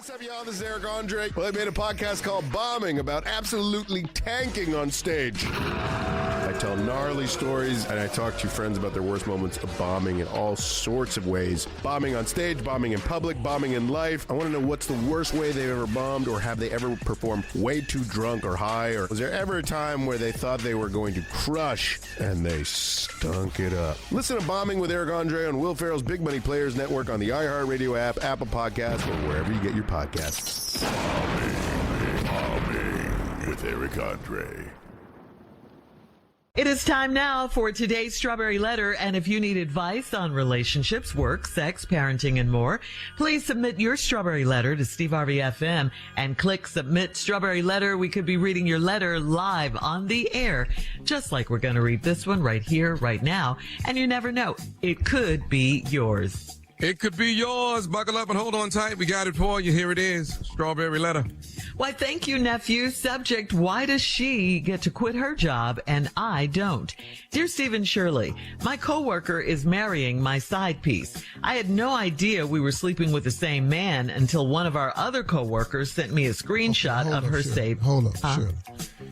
What's up, y'all? This is Eric Andre. Well, I made a podcast called Bombing about absolutely tanking on stage. I tell gnarly stories, and I talk to friends about their worst moments of bombing in all sorts of ways. Bombing on stage, bombing in public, bombing in life. I want to know what's the worst way they've ever bombed, or have they ever performed way too drunk or high, or was there ever a time where they thought they were going to crush and they stunk it up? Listen to Bombing with Eric Andre on Will Ferrell's Big Money Players Network on the iHeartRadio app, Apple Podcasts, or wherever you get your podcasts. Bombing with Eric Andre. It is time now for today's Strawberry Letter, and if you need advice on relationships, work, sex, parenting, and more, please submit your Strawberry Letter to Steve Harvey FM and click Submit Strawberry Letter. We could be reading your letter live on the air, just like we're going to read this one right here, right now, and you never know, it could be yours. It could be yours. Buckle up and hold on tight. We got it for you. Here it is. Strawberry Letter. Why, thank you, nephew. Subject, why does she get to quit her job and I don't? Dear Steve and Shirley, my coworker is marrying my side piece. I had no idea we were sleeping with the same man until one of our other coworkers sent me a screenshot of her saved. Hold on, Shirley.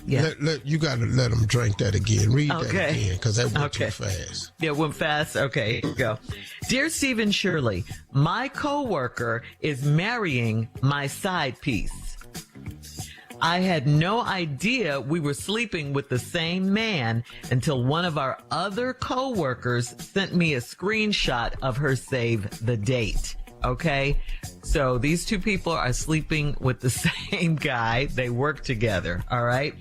Yeah. You got to let them drink that again. Read that again, because that went too fast. Yeah, it went fast? Okay, here we go. Dear Steve and Shirley, my coworker is marrying my side piece. I had no idea we were sleeping with the same man until one of our other coworkers sent me a screenshot of her save the date. Okay? So these two people are sleeping with the same guy. They work together. All right?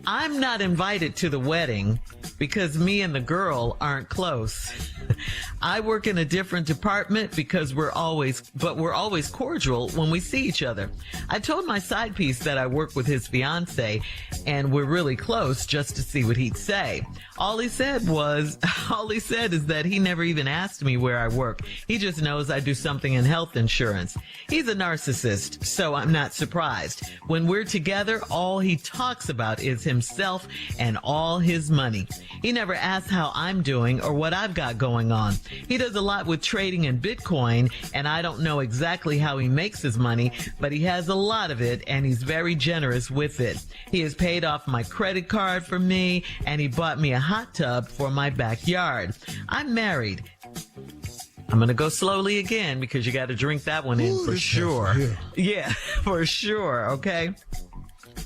I'm not invited to the wedding because me and the girl aren't close. I work in a different department because we're always cordial when we see each other. I told my side piece that I work with his fiance and we're really close just to see what he'd say. All he said is that he never even asked me where I work. He just knows I do something in health insurance. He's a narcissist, so I'm not surprised. When we're together, all he talks about is himself and all his money. He never asks how I'm doing or what I've got going on. He does a lot with trading in Bitcoin, and I don't know exactly how he makes his money, but he has a lot of it, and he's very generous with it. He has paid off my credit card for me, and he bought me a hot tub for my backyard. I'm married. I'm going to go slowly again because you got to drink that one in for sure. Yeah, for sure, okay?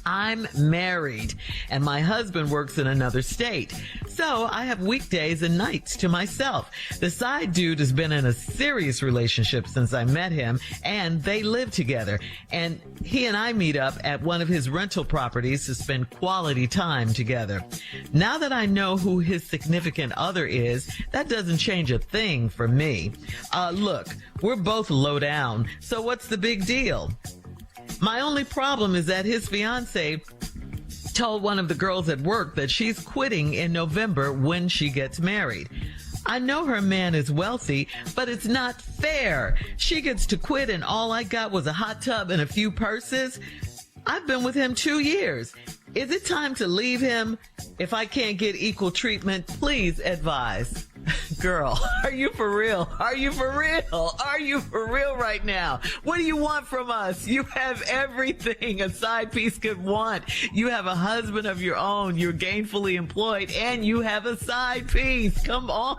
I'm married, and my husband works in another state. So I have weekdays and nights to myself. The side dude has been in a serious relationship since I met him, and they live together. And he and I meet up at one of his rental properties to spend quality time together. Now that I know who his significant other is, that doesn't change a thing for me. Look, we're both low down, so what's the big deal? My only problem is that his fiance told one of the girls at work that she's quitting in November when she gets married. I know her man is wealthy, but it's not fair. She gets to quit and all I got was a hot tub and a few purses. I've been with him 2 years. Is it time to leave him? If I can't get equal treatment, please advise. Girl, are you for real? Are you for real? Are you for real right now? What do you want from us? You have everything a side piece could want. You have a husband of your own. You're gainfully employed and you have a side piece. Come on.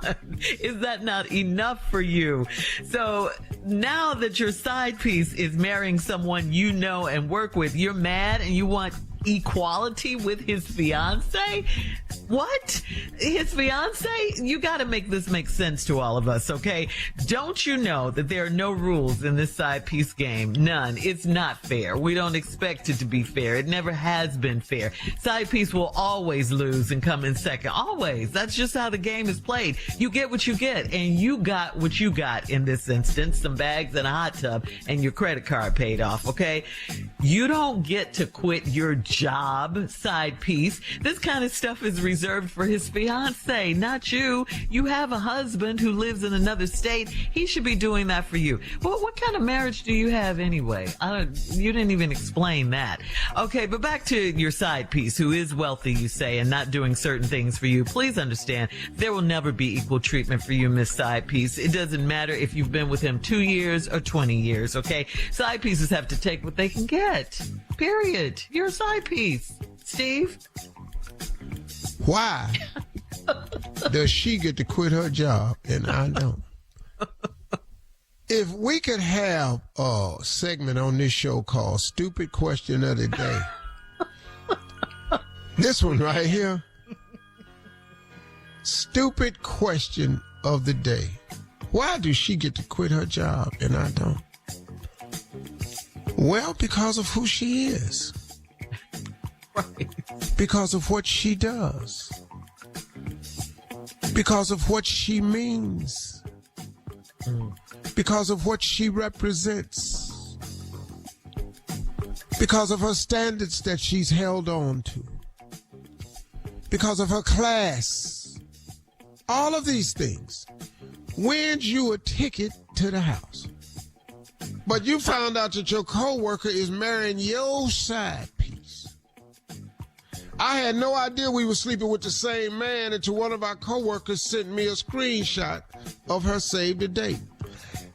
Is that not enough for you? So now that your side piece is marrying someone you know and work with, you're mad and you want equality with his fiance? What? His fiance? You got to make this make sense to all of us, okay? Don't you know that there are no rules in this side piece game? None. It's not fair. We don't expect it to be fair. It never has been fair. Side piece will always lose and come in second. Always. That's just how the game is played. You get what you get, and you got what you got in this instance, some bags and a hot tub, and your credit card paid off, okay? You don't get to quit your job, side piece. This kind of stuff is reserved reserved for his fiance, not you. You have a husband who lives in another state. He should be doing that for you. Well, what kind of marriage do you have anyway? You didn't even explain that. Okay, but back to your side piece, who is wealthy, you say, and not doing certain things for you. Please understand, there will never be equal treatment for you, Miss Side Piece. It doesn't matter if you've been with him 2 years or 20 years, okay? Side pieces have to take what they can get. Period. You're a side piece. Steve? Why does she get to quit her job and I don't? If we could have a segment on this show called Stupid Question of the Day. This one right here. Stupid Question of the Day. Why does she get to quit her job and I don't? Well, because of who she is. Right. Because of what she does. Because of what she means. Because of what she represents. Because of her standards that she's held on to. Because of her class. All of these things wins you a ticket to the house. But you found out that your coworker is marrying your side piece. I had no idea we were sleeping with the same man until one of our coworkers sent me a screenshot of her saved a date.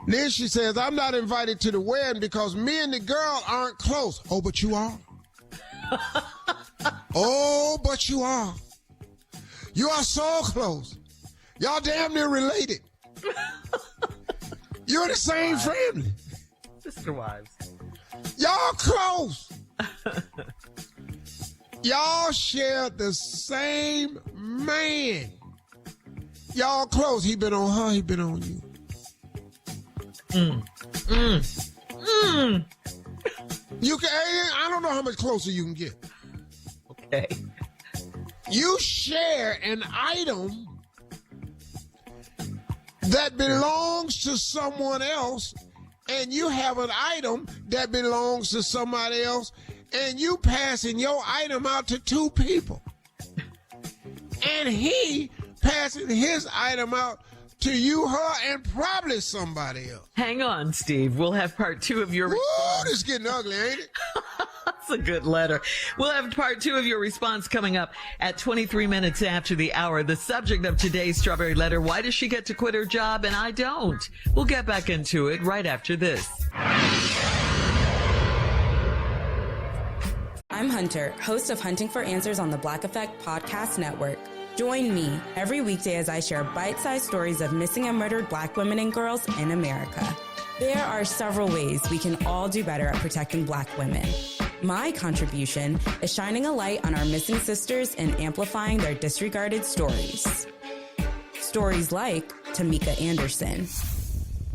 Then she says, I'm not invited to the wedding because me and the girl aren't close. Oh, but you are. Oh, but you are. You are so close. Y'all damn near related. You're the same family. Sister wives. Y'all close. Y'all share the same man. Y'all close. He been on her, he been on you. You can, I don't know how much closer you can get. Okay. You share an item that belongs to someone else, and you have an item that belongs to somebody else, and you passing your item out to two people. And he passing his item out to you, her, and probably somebody else. Hang on, Steve. We'll have part 2 of your response. Whoa, this is getting ugly, ain't it? That's a good letter. We'll have part 2 of your response coming up at 23 minutes after the hour. The subject of today's Strawberry Letter, why does she get to quit her job and I don't? We'll get back into it right after this. I'm Hunter, host of Hunting for Answers on the Black Effect Podcast Network. Join me every weekday as I share bite-sized stories of missing and murdered Black women and girls in America. There are several ways we can all do better at protecting Black women. My contribution is shining a light on our missing sisters and amplifying their disregarded stories. Stories like Tamika Anderson.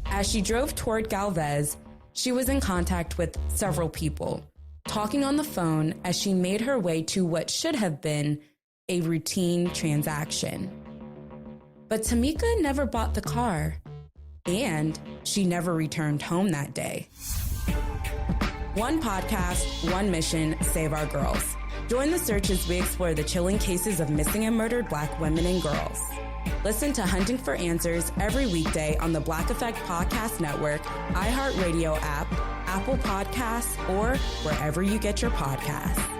As she drove toward Galvez, she was in contact with several people, talking on the phone as she made her way to what should have been a routine transaction. But Tamika never bought the car, and she never returned home that day. One podcast, one mission, save our girls. Join the search as we explore the chilling cases of missing and murdered Black women and girls. Listen to Hunting for Answers every weekday on the Black Effect Podcast Network, iHeartRadio app, Apple Podcasts, or wherever you get your podcasts.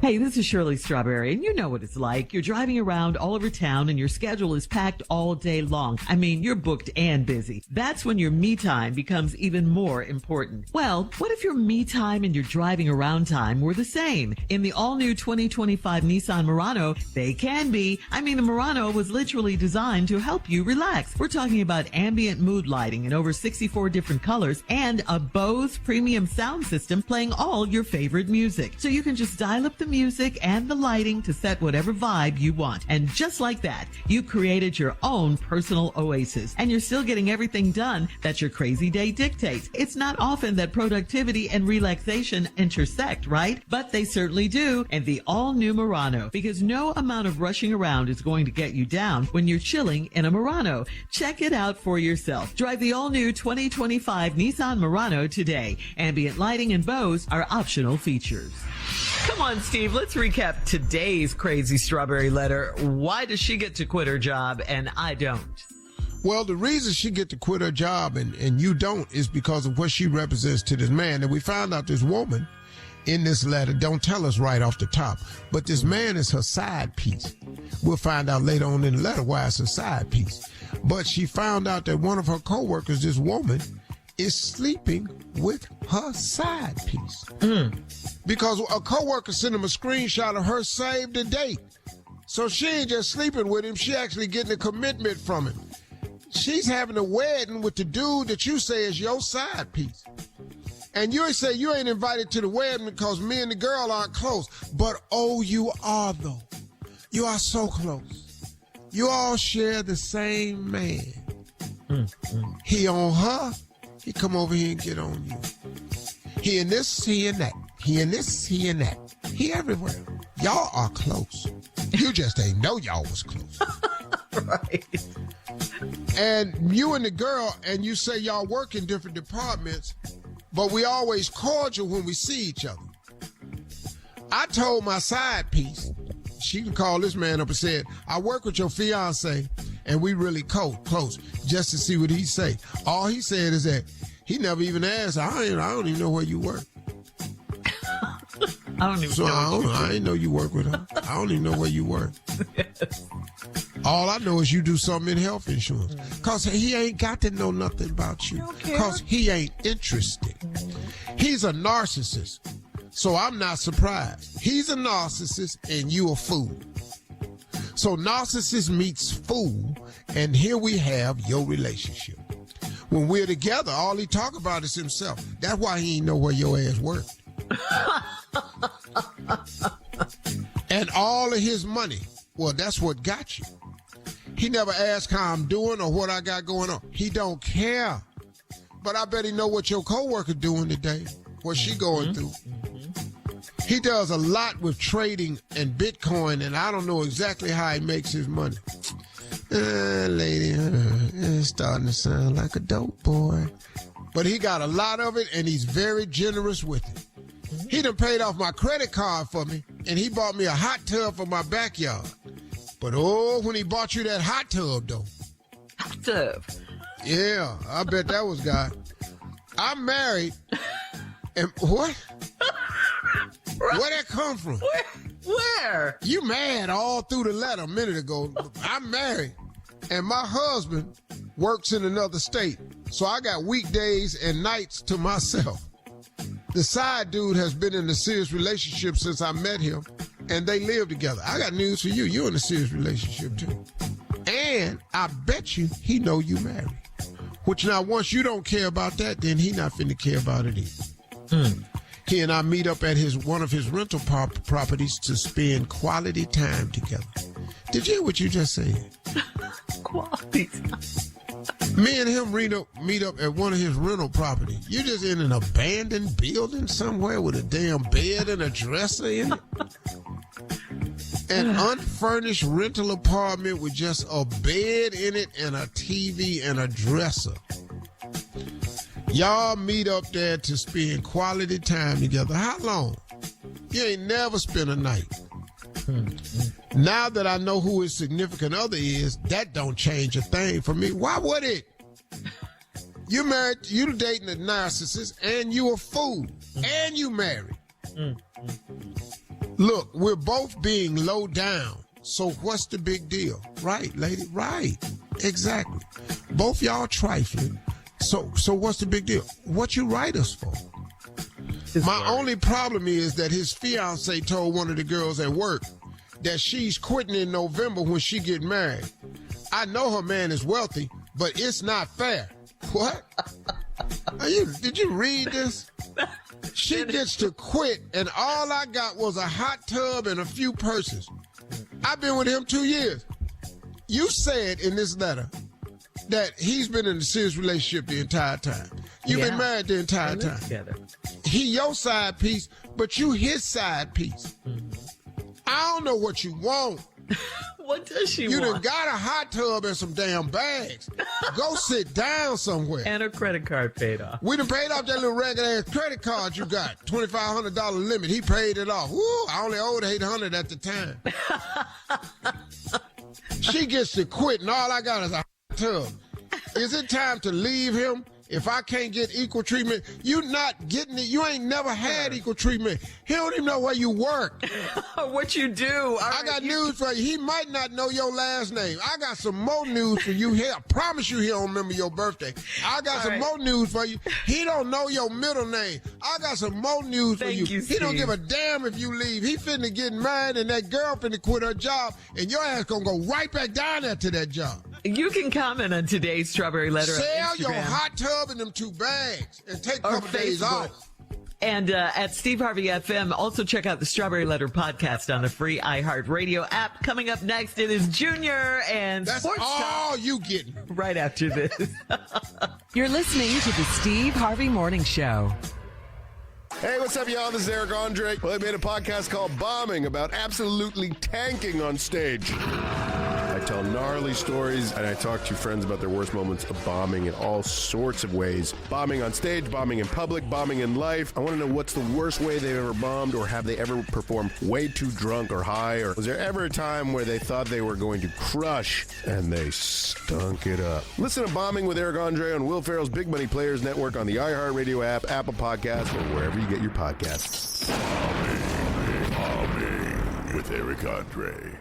Hey, this is Shirley Strawberry, and you know what it's like. You're driving around all over town, and your schedule is packed all day long. I mean, you're booked and busy. That's when your me time becomes even more important. Well, what if your me time and your driving around time were the same? In the all-new 2025 Nissan Murano, they can be. I mean, the Murano was literally designed to help you relax. We're talking about ambient mood lighting in over 64 different colors and a Bose premium sound system playing all your favorite music. So you can just dial up the music and the lighting to set whatever vibe you want. And just like that, you created your own personal oasis. And you're still getting everything done that your crazy day dictates. It's not often that productivity and relaxation intersect, right? But they certainly do in the all-new Murano, because no amount of rushing around is going to get you down when you're chilling in a Murano. Check it out for yourself. Drive the all-new 2025 Nissan Murano today. Ambient lighting and Bose are optional features. Come on, Steve, let's recap today's crazy strawberry letter. Why does she get to quit her job and I don't? Well, the reason she get to quit her job and you don't is because of what she represents to this man. And we found out this woman in this letter don't tell us right off the top, but this man is her side piece. We'll find out later on in the letter why it's a side piece. But she found out that one of her coworkers, this woman, is sleeping with her side piece. Because a coworker sent him a screenshot of her saved the date. So she ain't just sleeping with him, she actually getting a commitment from him. She's having a wedding with the dude that you say is your side piece. And you say you ain't invited to the wedding because me and the girl aren't close. But oh, you are though. You are so close. You all share the same man. He on her, he come over here and get on you. He in this, he in that. He in this, he in that. He everywhere. Y'all are close. You just ain't know y'all was close. Right. And you and the girl, and you say y'all work in different departments, but we always cordial when we see each other. I told my side piece, she can call this man up and said, I work with your fiance, and we really close, just to see what he say. All he said is that he never even asked, I don't even know where you work. I don't even So know. I didn't know you work with her. I don't even know where you work. Yes. All I know is you do something in health insurance. Because he ain't got to know nothing about you. Because he ain't interested. He's a narcissist. So I'm not surprised. He's a narcissist and you a fool. So narcissist meets fool, and here we have your relationship. When we're together, all he talk about is himself. That's why he ain't know where your ass worked. And all of his money, well, that's what got you. He never asked how I'm doing or what I got going on. He don't care. But I bet he know what your coworker doing today, what she going through. He does a lot with trading and Bitcoin, and I don't know exactly how he makes his money. Lady, it's starting to sound like a dope boy. But he got a lot of it, and he's very generous with it. He done paid off my credit card for me, and he bought me a hot tub for my backyard. But oh, when he bought you that hot tub, though. Hot tub. Yeah, I bet that was God. I'm married, and what? Where that come from? Where? You mad all through the letter a minute ago. I'm married, and my husband works in another state, so I got weekdays and nights to myself. The side dude has been in a serious relationship since I met him, and they live together. I got news for you. You're in a serious relationship, too. And I bet you he know you married. Which now, once you don't care about that, then he not finna care about it either. He and I meet up at one of his rental properties to spend quality time together. Did you hear what you just said? Quality time. Me and him meet up at one of his rental properties. You just in an abandoned building somewhere with a damn bed and a dresser in it? An unfurnished rental apartment with just a bed in it and a TV and a dresser. Y'all meet up there to spend quality time together. How long? You ain't never spent a night. Now that I know who his significant other is, that don't change a thing for me. Why would it? You married, you dating a narcissist, and you a fool, and you married. Look, we're both being low down, so what's the big deal? Right, lady, right, exactly. Both y'all trifling, so what's the big deal? What you write us for? My only problem is that his fiance told one of the girls at work that she's quitting in November when she get married. I know her man is wealthy, but it's not fair. What? Did you read this? She gets to quit, and all I got was a hot tub and a few purses. I've been with him 2 years. You said in this letter that he's been in a serious relationship the entire time. You've been married the entire time. Together. He your side piece, but you his side piece. I don't know what you want. What does she You done want? got a hot tub and some damn bags. Go sit down somewhere. And her credit card paid off. We done paid off that little ragged-ass credit card you got. $2,500 limit. He paid it off. Woo, I only owed $800 at the time. She gets to quit, and all I got is a hot tub. Is it time to leave him? If I can't get equal treatment, you not getting it. You ain't never had equal treatment. He don't even know where you work. What you do? I got news for you. He might not know your last name. I got some more news for you here. I promise you he don't remember your birthday. I got some more news for you. He don't know your middle name. I got some more news for you. He don't give a damn if you leave. He finna get married and that girl finna quit her job and your ass gonna go right back down there to that job. You can comment on today's Strawberry Letter on Sell Instagram. your hot tub and them 2 bags and take a Or couple days Facebook. off. And at Steve Harvey FM, also check out the Strawberry Letter podcast on the free iHeartRadio app. Coming up next, it is Junior and That's Sports all Talk you getting. right after this. You're listening to the Steve Harvey Morning Show. Hey, what's up, y'all? This is Eric Andre. Well, I made a podcast called Bombing about absolutely tanking on stage. I tell gnarly stories, and I talk to friends about their worst moments of bombing in all sorts of ways. Bombing on stage, bombing in public, bombing in life. I want to know what's the worst way they've ever bombed, or have they ever performed way too drunk or high, or was there ever a time where they thought they were going to crush and they stunk it up? Listen to Bombing with Eric Andre on Will Ferrell's Big Money Players Network, on the iHeartRadio app, Apple Podcasts, or wherever you get your podcasts. Bombing with Eric Andre.